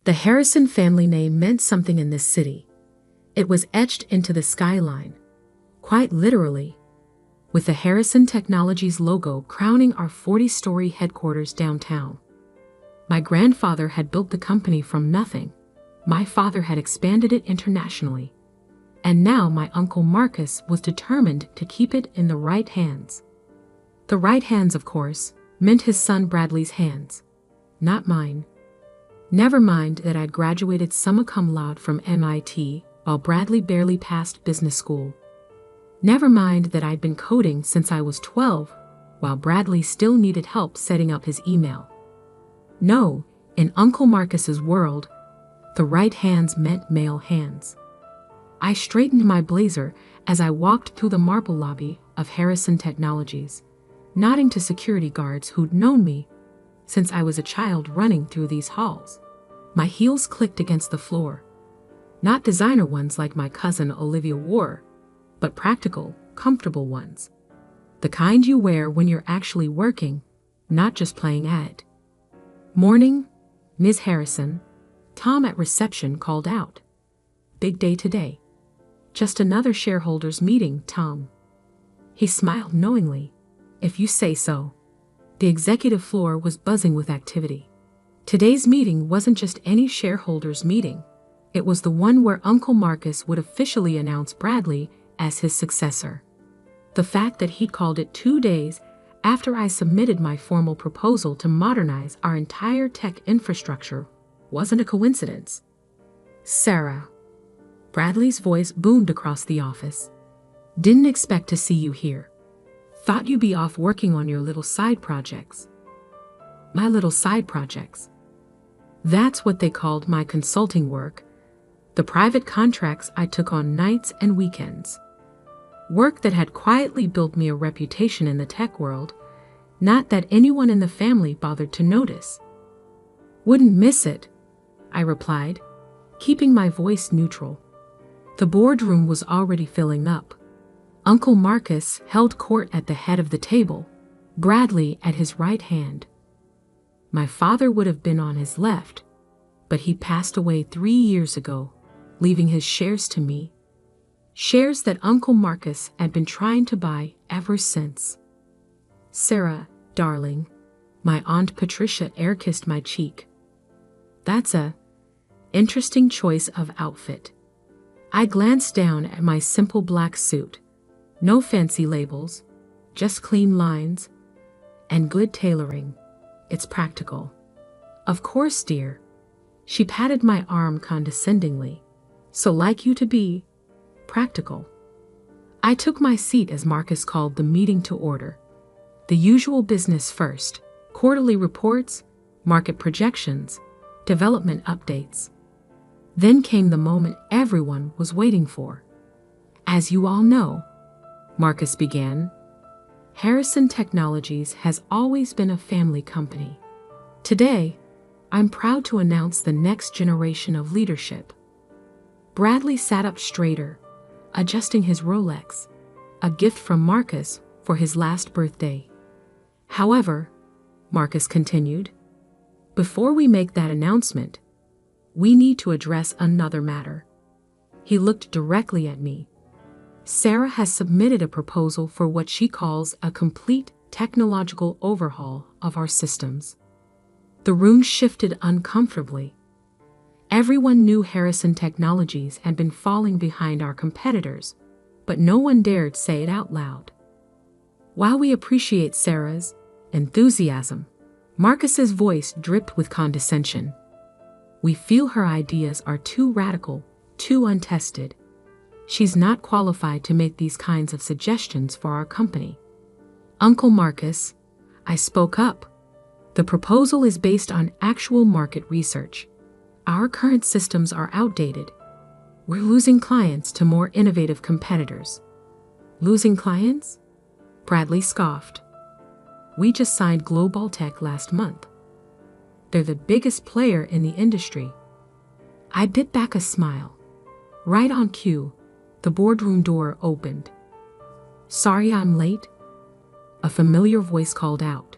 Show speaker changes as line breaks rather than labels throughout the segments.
The Harrison family name meant something in this city. It was etched into the skyline, quite literally, with the Harrison Technologies logo crowning our 40-story headquarters downtown. My grandfather had built the company from nothing. My father had expanded it internationally. And now my Uncle Marcus was determined to keep it in the right hands. The right hands, of course, meant his son Bradley's hands, not mine. Never mind that I'd graduated summa cum laude from MIT while Bradley barely passed business school. Never mind that I'd been coding since I was 12 while Bradley still needed help setting up his email. No, in Uncle Marcus's world, the right hands meant male hands. I straightened my blazer as I walked through the marble lobby of Harrison Technologies, nodding to security guards who'd known me since I was a child running through these halls. My heels clicked against the floor. Not designer ones like my cousin Olivia wore, but practical, comfortable ones. The kind you wear when you're actually working, not just playing at. "Morning, Ms. Harrison," Tom at reception called out. "Big day today." "Just another shareholders meeting, Tom." He smiled knowingly. "If you say so." The executive floor was buzzing with activity. Today's meeting wasn't just any shareholders meeting. It was the one where Uncle Marcus would officially announce Bradley as his successor. The fact that he'd called it 2 days after I submitted my formal proposal to modernize our entire tech infrastructure wasn't a coincidence. "Sarah." Bradley's voice boomed across the office. "Didn't expect to see you here. Thought you'd be off working on your little side projects." My little side projects. That's what they called my consulting work, the private contracts I took on nights and weekends. Work that had quietly built me a reputation in the tech world, not that anyone in the family bothered to notice. "Wouldn't miss it," I replied, keeping my voice neutral. The boardroom was already filling up. Uncle Marcus held court at the head of the table, Bradley at his right hand. My father would have been on his left, but he passed away 3 years ago, leaving his shares to me. Shares that Uncle Marcus had been trying to buy ever since. "Sarah, darling," my Aunt Patricia air-kissed my cheek. "That's a interesting choice of outfit." I glanced down at my simple black suit. No fancy labels, just clean lines and good tailoring. It's practical. "Of course, dear." She patted my arm condescendingly. "So like you to be practical." I took my seat as Marcus called the meeting to order. The usual business first: quarterly reports, market projections, development updates. Then came the moment everyone was waiting for. "As you all know," Marcus began, "Harrison Technologies has always been a family company. Today, I'm proud to announce the next generation of leadership." Bradley sat up straighter, adjusting his Rolex, a gift from Marcus for his last birthday. "However," Marcus continued, "before we make that announcement, we need to address another matter." He looked directly at me. "Sarah has submitted a proposal for what she calls a complete technological overhaul of our systems." The room shifted uncomfortably. Everyone knew Harrison Technologies had been falling behind our competitors, but no one dared say it out loud. While we appreciate Sarah's enthusiasm, Marcus's voice dripped with condescension. "We feel her ideas are too radical, too untested. She's not qualified to make these kinds of suggestions for our company." "Uncle Marcus," I spoke up, "the proposal is based on actual market research. Our current systems are outdated. We're losing clients to more innovative competitors." "Losing clients?" Bradley scoffed. "We just signed Global Tech last month. They're the biggest player in the industry." I bit back a smile. Right on cue, the boardroom door opened. "Sorry I'm late," a familiar voice called out.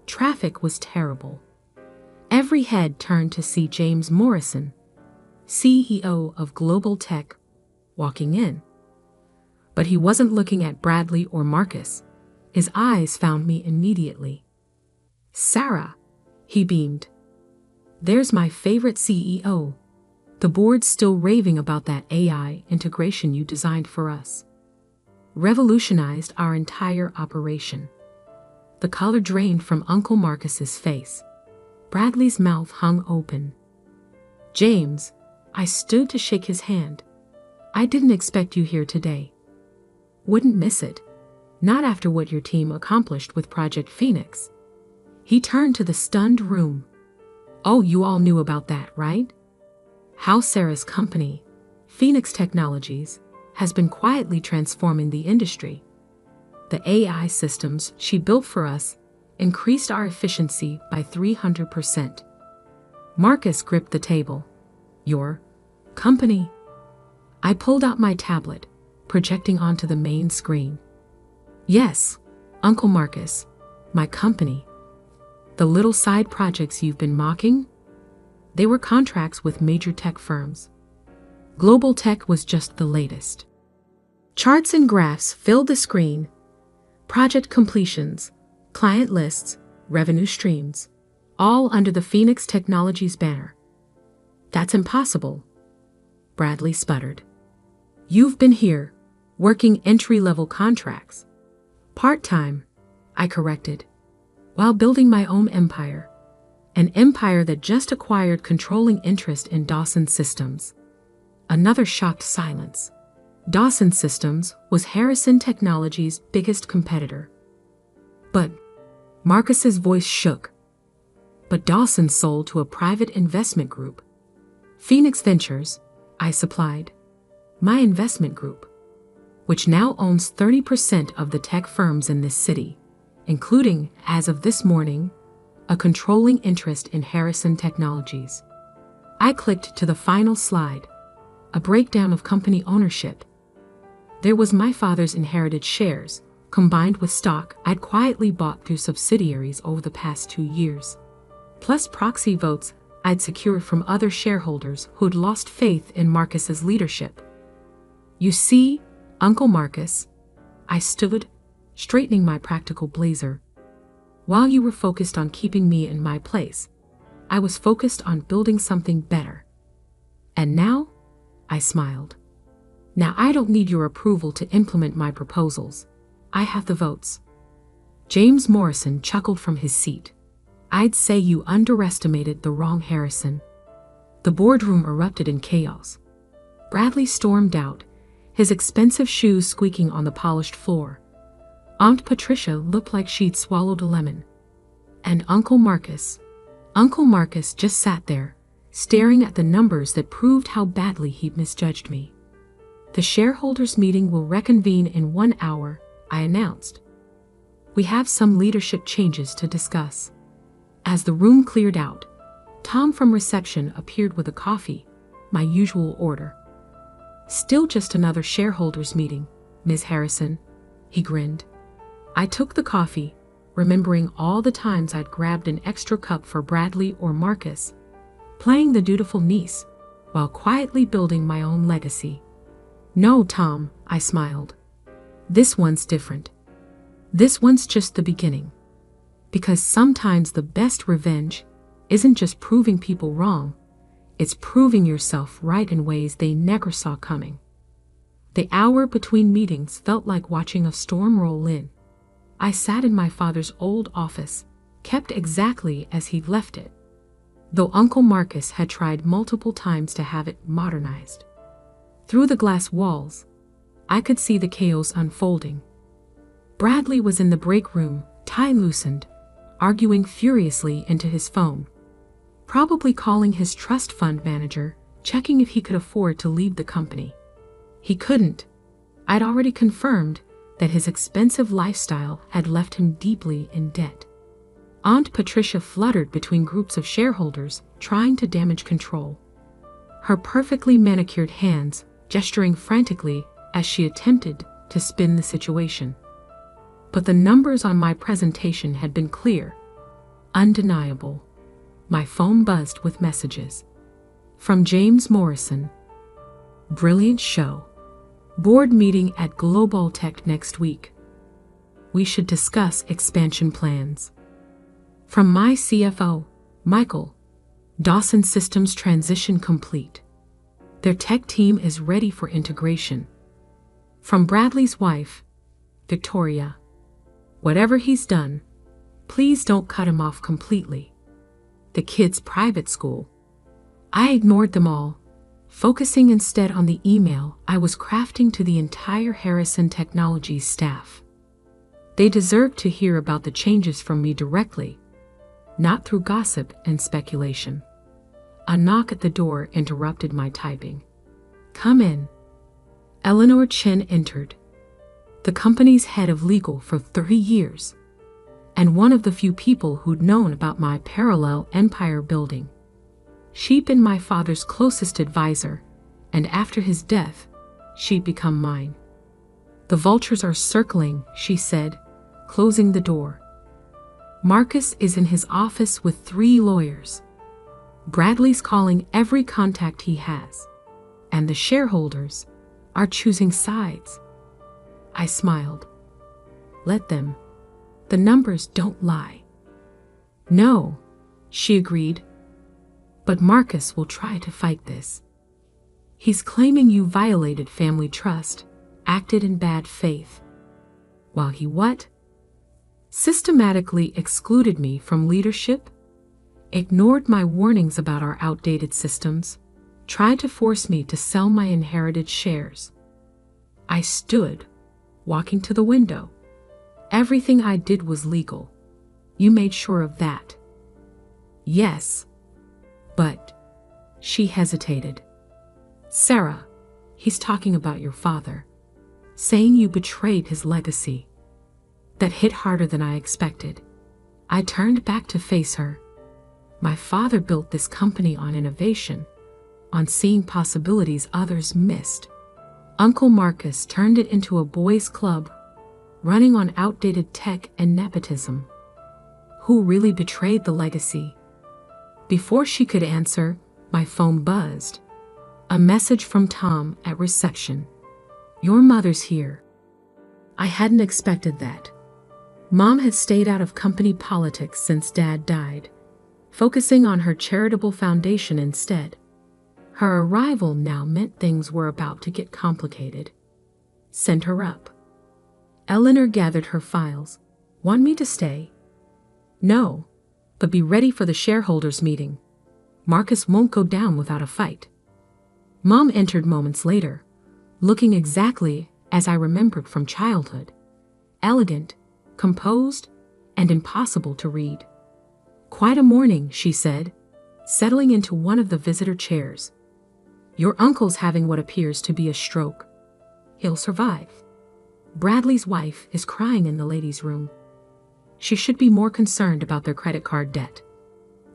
Traffic was terrible. Every head turned to see James Morrison, CEO of Global Tech, walking in. But he wasn't looking at Bradley or Marcus. His eyes found me immediately. "Sarah," he beamed. "There's my favorite CEO. The board's still raving about that AI integration you designed for us. Revolutionized our entire operation." The color drained from Uncle Marcus's face. Bradley's mouth hung open. "James," I stood to shake his hand. "I didn't expect you here today. Wouldn't miss it. Not after what your team accomplished with Project Phoenix." He turned to the stunned room. "Oh, you all knew about that, right? How Sarah's company, Phoenix Technologies, has been quietly transforming the industry. The AI systems she built for us increased our efficiency by 300%. Marcus gripped the table. "Your company?" I pulled out my tablet, projecting onto the main screen. "Yes, Uncle Marcus, my company. The little side projects you've been mocking? They were contracts with major tech firms. Global Tech was just the latest." Charts and graphs filled the screen. Project completions, client lists, revenue streams, all under the Phoenix Technologies banner. "That's impossible," Bradley sputtered. "You've been here, working entry-level contracts." "Part-time," I corrected, "while building my own empire. An empire that just acquired controlling interest in Dawson Systems." Another shocked silence. Dawson Systems was Harrison Technologies' biggest competitor. "But," Marcus's voice shook, "but Dawson sold to a private investment group." "Phoenix Ventures," I supplied. "My investment group, which now owns 30% of the tech firms in this city, including, as of this morning, a controlling interest in Harrison Technologies." I clicked to the final slide, a breakdown of company ownership. There was my father's inherited shares, combined with stock I'd quietly bought through subsidiaries over the past 2 years, plus proxy votes I'd secured from other shareholders who'd lost faith in Marcus's leadership. "You see, Uncle Marcus," I stood, straightening my practical blazer. "While you were focused on keeping me in my place, I was focused on building something better. And now," I smiled, "now I don't need your approval to implement my proposals. I have the votes." James Morrison chuckled from his seat. "I'd say you underestimated the wrong Harrison." The boardroom erupted in chaos. Bradley stormed out, his expensive shoes squeaking on the polished floor. Aunt Patricia looked like she'd swallowed a lemon. And Uncle Marcus just sat there, staring at the numbers that proved how badly he'd misjudged me. "The shareholders' meeting will reconvene in 1 hour," I announced. "We have some leadership changes to discuss." As the room cleared out, Tom from reception appeared with a coffee, my usual order. "Still just another shareholders' meeting, Ms. Harrison," he grinned. I took the coffee, remembering all the times I'd grabbed an extra cup for Bradley or Marcus, playing the dutiful niece, while quietly building my own legacy. "No, Tom," I smiled. "This one's different. This one's just the beginning. Because sometimes the best revenge isn't just proving people wrong, it's proving yourself right in ways they never saw coming." The hour between meetings felt like watching a storm roll in. I sat in my father's old office, kept exactly as he'd left it, though Uncle Marcus had tried multiple times to have it modernized. Through the glass walls, I could see the chaos unfolding. Bradley was in the break room, tie loosened, arguing furiously into his phone, probably calling his trust fund manager, checking if he could afford to leave the company. He couldn't. I'd already confirmed that his expensive lifestyle had left him deeply in debt. Aunt Patricia fluttered between groups of shareholders trying to damage control, her perfectly manicured hands gesturing frantically as she attempted to spin the situation. But the numbers on my presentation had been clear, undeniable. My phone buzzed with messages. From James Morrison. Brilliant show. Board meeting at Global Tech next week. We should discuss expansion plans. From my CFO, Michael. Dawson Systems transition complete. Their tech team is ready for integration. From Bradley's wife, Victoria. Whatever he's done, please don't cut him off completely. The kids' private school. I ignored them all, focusing instead on the email I was crafting to the entire Harrison Technologies staff. They deserved to hear about the changes from me directly, not through gossip and speculation. A knock at the door interrupted my typing. Come in. Eleanor Chen entered. The company's head of legal for 30 years, and one of the few people who'd known about my parallel empire building. She'd been my father's closest advisor, and after his death, she'd become mine. The vultures are circling, she said, closing the door. Marcus is in his office with 3 lawyers. Bradley's calling every contact he has, and the shareholders are choosing sides. I smiled. Let them. The numbers don't lie. No, she agreed. But Marcus will try to fight this. He's claiming you violated family trust, acted in bad faith. While he what? Systematically excluded me from leadership, ignored my warnings about our outdated systems, tried to force me to sell my inherited shares. I stood, walking to the window. Everything I did was legal. You made sure of that. Yes. But, she hesitated. Sarah, he's talking about your father, saying you betrayed his legacy. That hit harder than I expected. I turned back to face her. My father built this company on innovation, on seeing possibilities others missed. Uncle Marcus turned it into a boys' club, running on outdated tech and nepotism. Who really betrayed the legacy? Before she could answer, my phone buzzed. A message from Tom at reception. Your mother's here. I hadn't expected that. Mom had stayed out of company politics since Dad died, focusing on her charitable foundation instead. Her arrival now meant things were about to get complicated. Send her up. Eleanor gathered her files. Want me to stay? No, but be ready for the shareholders' meeting. Marcus won't go down without a fight. Mom entered moments later, looking exactly as I remembered from childhood. Elegant, composed, and impossible to read. Quite a morning, she said, settling into one of the visitor chairs. Your uncle's having what appears to be a stroke. He'll survive. Bradley's wife is crying in the ladies' room. She should be more concerned about their credit card debt.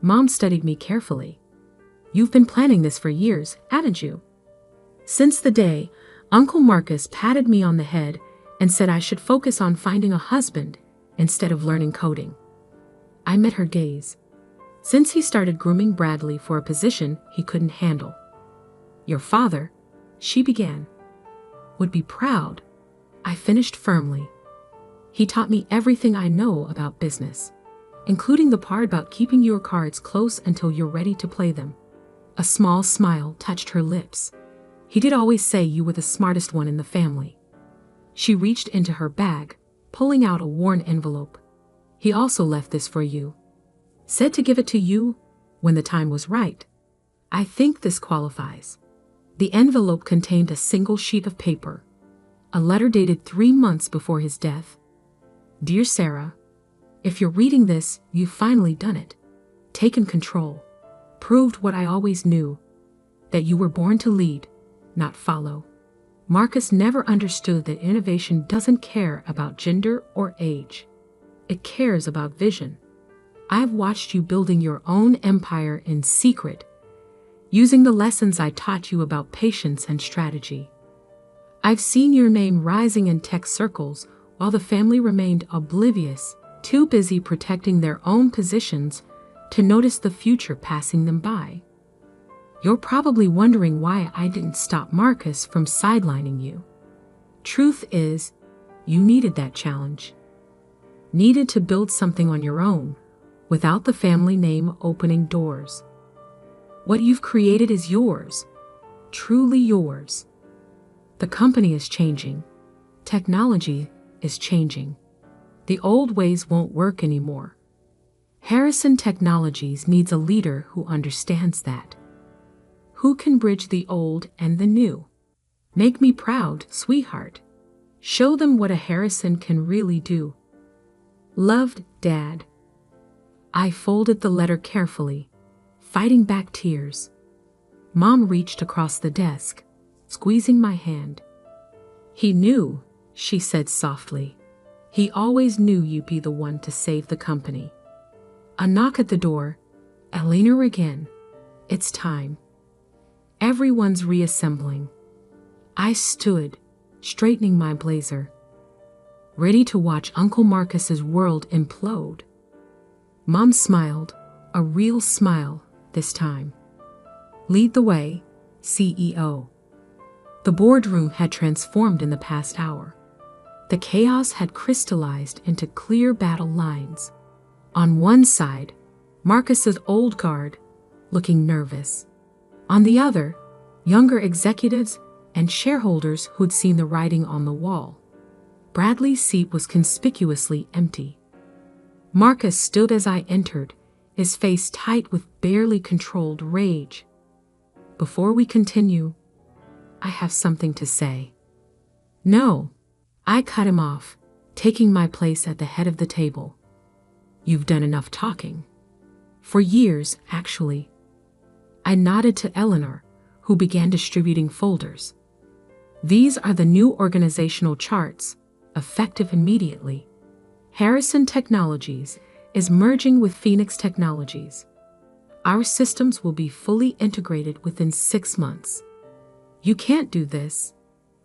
Mom studied me carefully. You've been planning this for years, haven't you? Since the day Uncle Marcus patted me on the head and said I should focus on finding a husband instead of learning coding. I met her gaze. Since he started grooming Bradley for a position he couldn't handle. Your father, she began, would be proud. I finished firmly. He taught me everything I know about business, including the part about keeping your cards close until you're ready to play them. A small smile touched her lips. He did always say you were the smartest one in the family. She reached into her bag, pulling out a worn envelope. He also left this for you. Said to give it to you when the time was right. I think this qualifies. The envelope contained a single sheet of paper, a letter dated 3 months before his death. Dear Sarah, if you're reading this, you've finally done it. Taken control. Proved what I always knew, that you were born to lead, not follow. Marcus never understood that innovation doesn't care about gender or age. It cares about vision. I've watched you building your own empire in secret, using the lessons I taught you about patience and strategy. I've seen your name rising in tech circles while the family remained oblivious, too busy protecting their own positions to notice the future passing them by. You're probably wondering why I didn't stop Marcus from sidelining you. Truth is, you needed that challenge. Needed to build something on your own, without the family name opening doors. What you've created is yours, truly yours. The company is changing. Technology is changing. The old ways won't work anymore. Harrison Technologies needs a leader who understands that. Who can bridge the old and the new? Make me proud, sweetheart. Show them what a Harrison can really do. Loved, Dad. I folded the letter carefully, fighting back tears. Mom reached across the desk, squeezing my hand. He knew, she said softly. He always knew you'd be the one to save the company. A knock at the door. Elena again. It's time. Everyone's reassembling. I stood, straightening my blazer, ready to watch Uncle Marcus's world implode. Mom smiled, a real smile this time. Lead the way, CEO. The boardroom had transformed in the past hour. The chaos had crystallized into clear battle lines. On one side, Marcus's old guard, looking nervous. On the other, younger executives and shareholders who'd seen the writing on the wall. Bradley's seat was conspicuously empty. Marcus stood as I entered, his face tight with barely controlled rage. Before we continue, I have something to say. No, I cut him off, taking my place at the head of the table. You've done enough talking. For years, actually. I nodded to Eleanor, who began distributing folders. These are the new organizational charts, effective immediately. Harrison Technologies is merging with Phoenix Technologies. Our systems will be fully integrated within 6 months. You can't do this.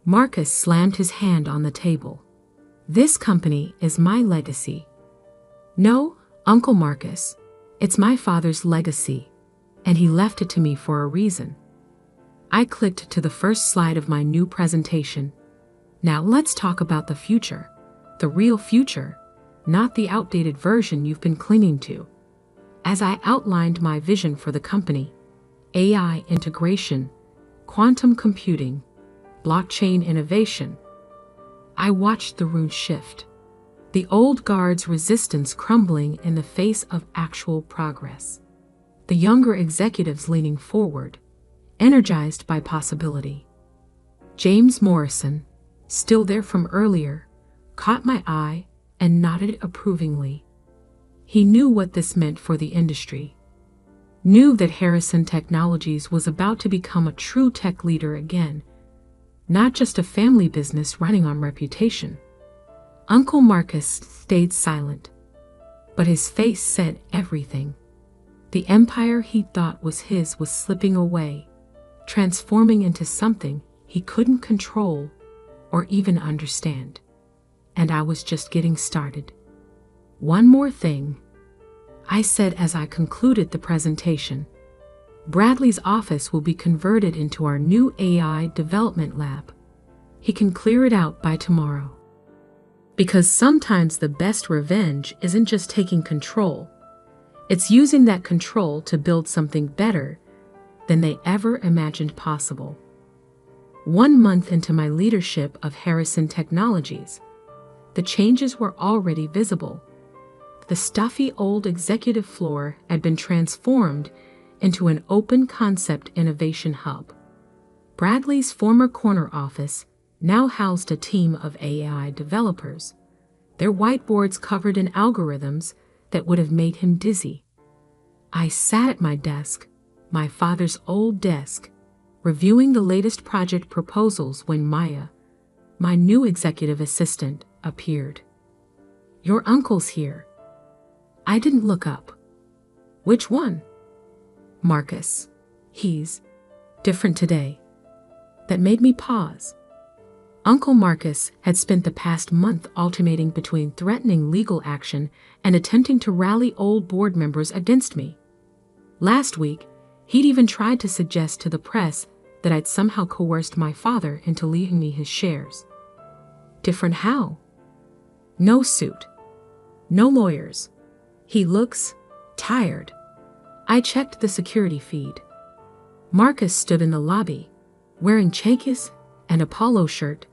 Marcus slammed his hand on the table. This company is my legacy. No, Uncle Marcus, it's my father's legacy, and he left it to me for a reason. I clicked to the first slide of my new presentation. Now let's talk about the future. The real future, not the outdated version you've been clinging to. As I outlined my vision for the company, AI integration, quantum computing, blockchain innovation, I watched the room shift. The old guard's resistance crumbling in the face of actual progress. The younger executives leaning forward, energized by possibility. James Morrison, still there from earlier, caught my eye and nodded approvingly. He knew what this meant for the industry. Knew that Harrison Technologies was about to become a true tech leader again, not just a family business running on reputation. Uncle Marcus stayed silent, but his face said everything. The empire he thought was his was slipping away, transforming into something he couldn't control or even understand. And I was just getting started. One more thing, I said as I concluded the presentation. Bradley's office will be converted into our new AI development lab. He can clear it out by tomorrow. Because sometimes the best revenge isn't just taking control. It's using that control to build something better than they ever imagined possible. 1 month into my leadership of Harrison Technologies, the changes were already visible. The stuffy old executive floor had been transformed into an open concept innovation hub. Bradley's former corner office now housed a team of AI developers, their whiteboards covered in algorithms that would have made him dizzy. I sat at my desk, my father's old desk, reviewing the latest project proposals when Maya, my new executive assistant, appeared. Your uncle's here. I didn't look up. Which one? Marcus. He's different today. That made me pause. Uncle Marcus had spent the past month alternating between threatening legal action and attempting to rally old board members against me. Last week, he'd even tried to suggest to the press that I'd somehow coerced my father into leaving me his shares. Different how? No suit. No lawyers. He looks tired. I checked the security feed. Marcus stood in the lobby, wearing chakis and a polo shirt,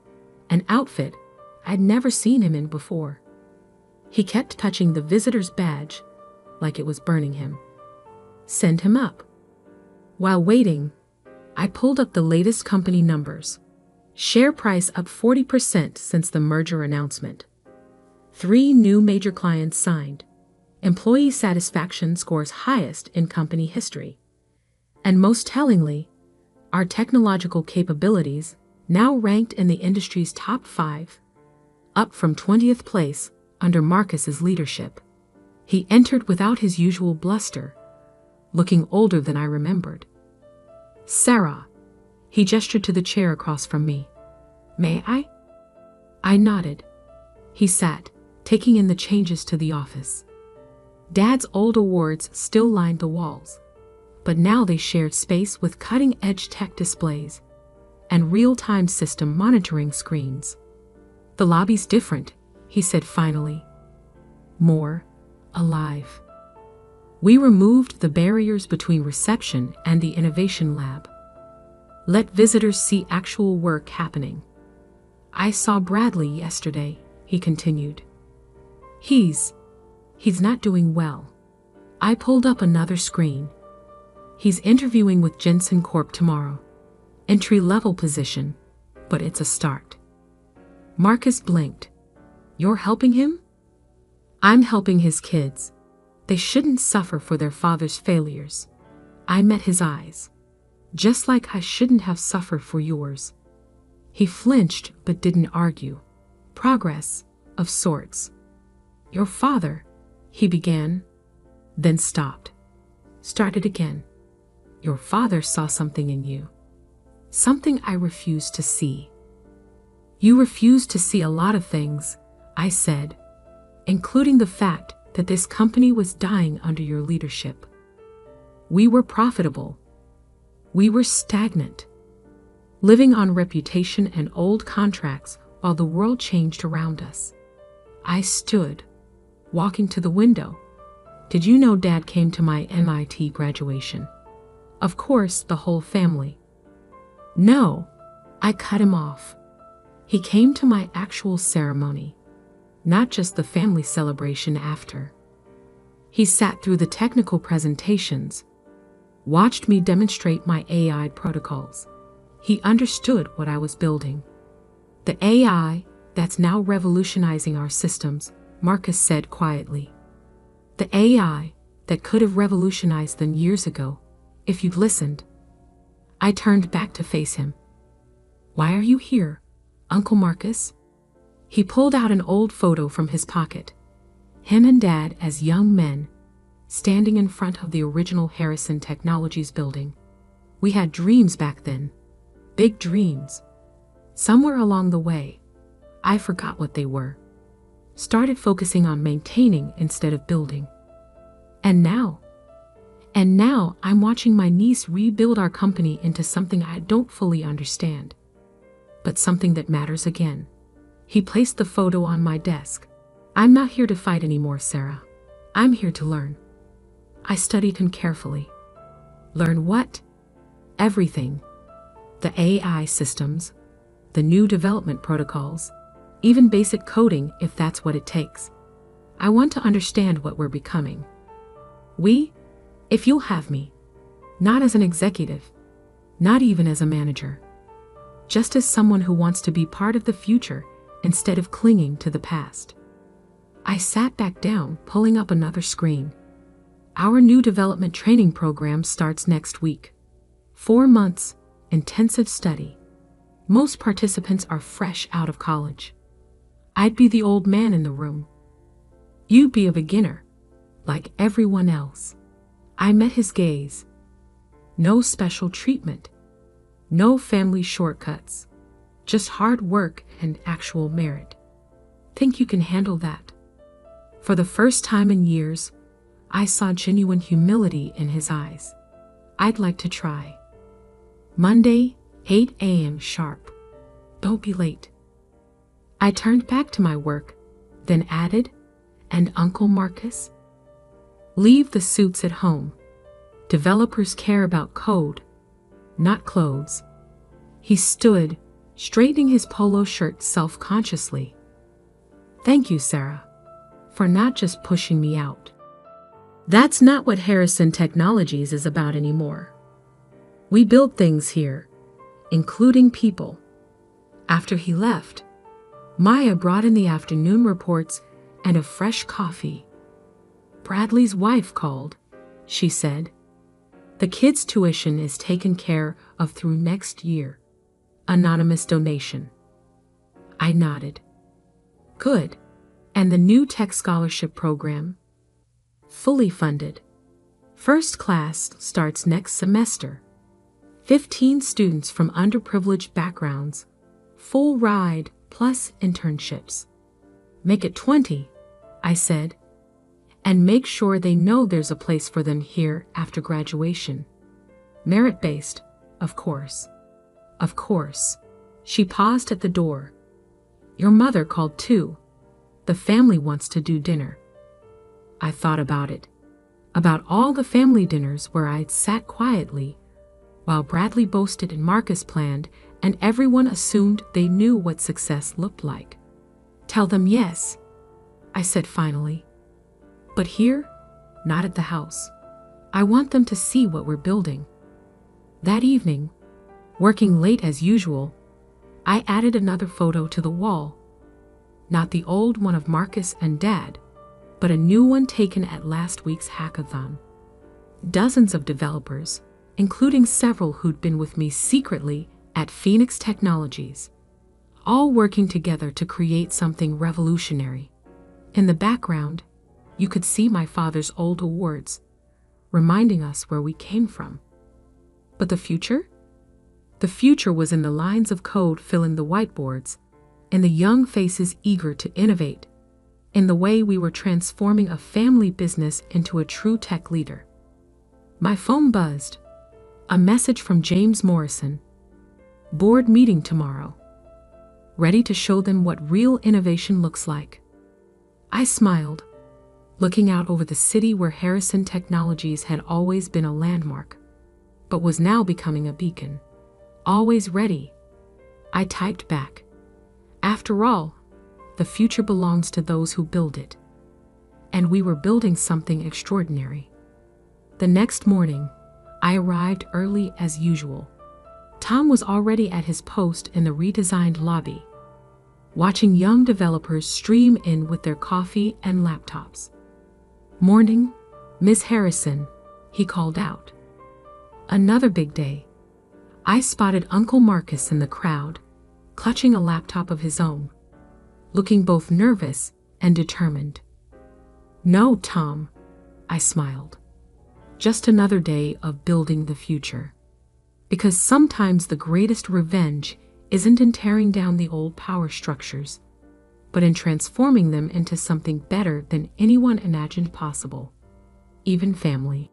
an outfit I'd never seen him in before. He kept touching the visitor's badge like it was burning him. Send him up. While waiting, I pulled up the latest company numbers. Share price up 40% since the merger announcement. 3 new major clients signed. Employee satisfaction scores highest in company history. And most tellingly, our technological capabilities now ranked in the industry's top 5, up from 20th place under Marcus's leadership. He entered without his usual bluster, looking older than I remembered. Sarah, he gestured to the chair across from me. May I? I nodded. He sat, taking in the changes to the office. Dad's old awards still lined the walls, but now they shared space with cutting-edge tech displays and real-time system monitoring screens. The lobby's different, he said finally. More alive. We removed the barriers between reception and the innovation lab. Let visitors see actual work happening. I saw Bradley yesterday, he continued. He's not doing well. I pulled up another screen. He's interviewing with Jensen Corp tomorrow. Entry-level position, but it's a start. Marcus blinked. You're helping him? I'm helping his kids. They shouldn't suffer for their father's failures. I met his eyes. Just like I shouldn't have suffered for yours. He flinched but didn't argue. Progress, of sorts. Your father, he began, then stopped. Started again. Your father saw something in you. Something I refused to see. You refused to see a lot of things, I said, including the fact that this company was dying under your leadership. We were profitable. We were stagnant, living on reputation and old contracts while the world changed around us. I stood, walking to the window. Did you know Dad came to my MIT graduation? Of course, the whole family. No, I cut him off. He came to my actual ceremony, not just the family celebration after. He sat through the technical presentations, watched me demonstrate my AI protocols. He understood what I was building. The AI that's now revolutionizing our systems, Marcus said quietly. The AI that could have revolutionized them years ago, if you'd listened. I turned back to face him. Why are you here, Uncle Marcus? He pulled out an old photo from his pocket. Him and Dad as young men, standing in front of the original Harrison Technologies building. We had dreams back then. Big dreams. Somewhere along the way, I forgot what they were. Started focusing on maintaining instead of building. And now I'm watching my niece rebuild our company into something I don't fully understand, but something that matters again. He placed the photo on my desk. I'm not here to fight anymore, Sarah. I'm here to learn. I studied him carefully. Learn what? Everything. The AI systems, the new development protocols, even basic coding if that's what it takes. I want to understand what we're becoming. If you'll have me, not as an executive, not even as a manager, just as someone who wants to be part of the future instead of clinging to the past. I sat back down, pulling up another screen. Our new development training program starts next week. 4 months, intensive study. Most participants are fresh out of college. I'd be the old man in the room. You'd be a beginner, like everyone else. I met his gaze. No special treatment. No family shortcuts. Just hard work and actual merit. Think you can handle that? For the first time in years, I saw genuine humility in his eyes. I'd like to try. Monday, 8 a.m. sharp. Don't be late. I turned back to my work, then added, and Uncle Marcus? Leave the suits at home. Developers care about code, not clothes. He stood, straightening his polo shirt self-consciously. Thank you, Sarah, for not just pushing me out. That's not what Harrison Technologies is about anymore. We build things here, including people. After he left, Maya brought in the afternoon reports and a fresh coffee. Bradley's wife called, she said. The kids' tuition is taken care of through next year. Anonymous donation. I nodded. Good. And the new tech scholarship program? Fully funded. First class starts next semester. 15 students from underprivileged backgrounds. Full ride plus internships. Make it 20, I said. And make sure they know there's a place for them here after graduation. Merit-based, of course. Of course. She paused at the door. Your mother called too. The family wants to do dinner. I thought about it. About all the family dinners where I'd sat quietly while Bradley boasted and Marcus planned, and everyone assumed they knew what success looked like. Tell them yes, I said finally. But here, not at the house. I want them to see what we're building. That evening, working late as usual, I added another photo to the wall. Not the old one of Marcus and Dad, but a new one taken at last week's hackathon. Dozens of developers, including several who'd been with me secretly at Phoenix Technologies, all working together to create something revolutionary. In the background, you could see my father's old awards, reminding us where we came from. But the future? The future was in the lines of code filling the whiteboards, in the young faces eager to innovate, in the way we were transforming a family business into a true tech leader. My phone buzzed. A message from James Morrison. Board meeting tomorrow. Ready to show them what real innovation looks like. I smiled, looking out over the city where Harrison Technologies had always been a landmark, but was now becoming a beacon. Always ready. I typed back. After all, the future belongs to those who build it. And we were building something extraordinary. The next morning, I arrived early as usual. Tom was already at his post in the redesigned lobby, watching young developers stream in with their coffee and laptops. Morning, Miss Harrison, he called out. Another big day. I spotted Uncle Marcus in the crowd, clutching a laptop of his own, looking both nervous and determined. No, Tom, I smiled. Just another day of building the future. Because sometimes the greatest revenge isn't in tearing down the old power structures, but in transforming them into something better than anyone imagined possible, even family.